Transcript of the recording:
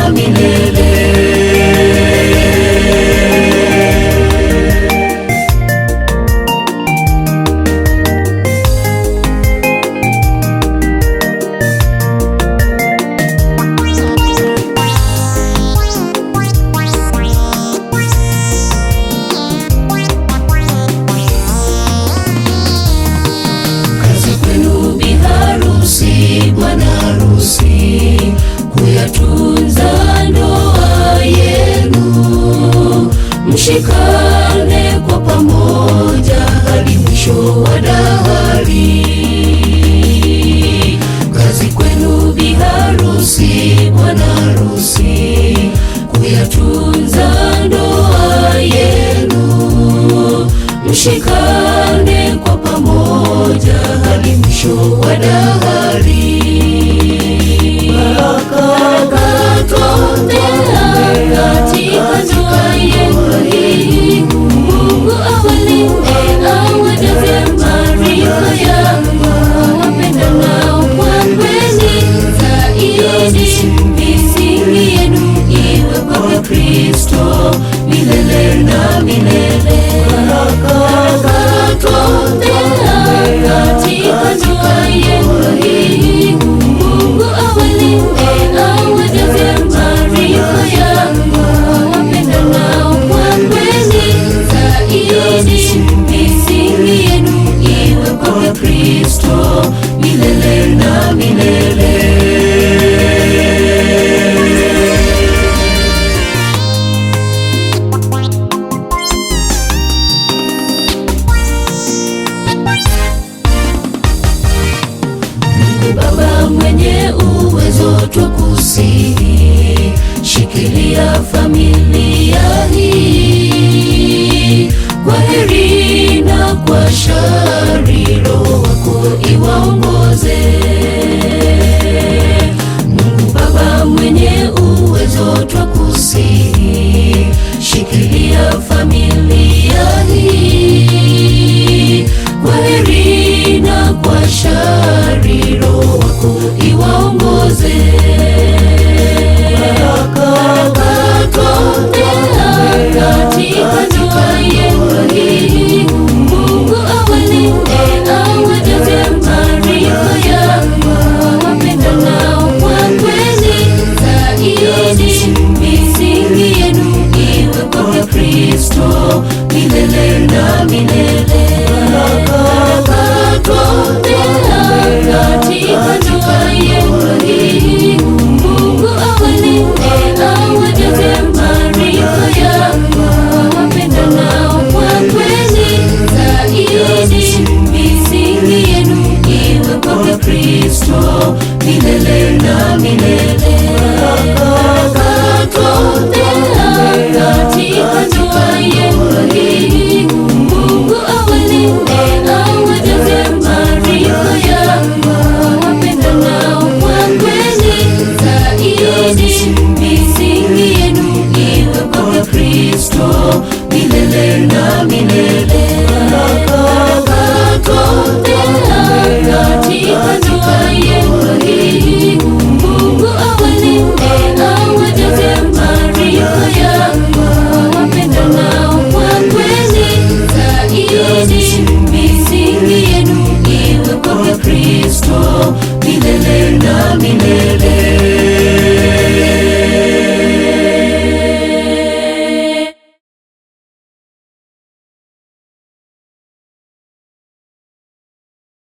na milele. Bwana harusi, kuyatunza ndoa yenu, mshikane kwa pamoja hadi mwisho wa dahari. Kazi kwenu bi harusi, bwana harusi, kuyatunza ndoa yenu, mshikane kwa pamoja hadi mwisho wa dahari. Baraka twaombea katika ndoa yenu hii, Mungu awalinde, awajaze maarifa yako, wapendanao kwa kweli zaidi. Misingi yenu iwe kwake Kristo milele na milele. Baraka twaombea katika ndoa yenu hii, Mungu awalinde, awajaze maarifa yako, wapendanao kwa kweli zaidi. Misingi yenu iwe kwake Kristo milele na milele. Baba mwenye uwezo twakusihi, shikilia familia hii kwa heri na kwa shari, Roho wako iwaongoze. Mungu Baba mwenye uwezo twakusihi, shikilia familia hii kwa heri na kwa shari, Roho wako iwaongoze. Baraka twaombea katika ndoa yenu hii, Mungu awalinde, awajaze maarifa yako, wapendanao kwa kweli zaidi. Misingi yenu iwe kwake Kristo milele na milele. Baraka twaombea katika ndoa yenu hii, Mungu awalinde, awajaze maarifa yako, wapendanao kwa kweli zaidi. Misingi yenu iwe kwake Kristo milele na milele. Baraka twaombea katika ndoa yenu hii, Mungu awalinde, awajaze maarifa yako, wapendanao kwa kweli zaidi.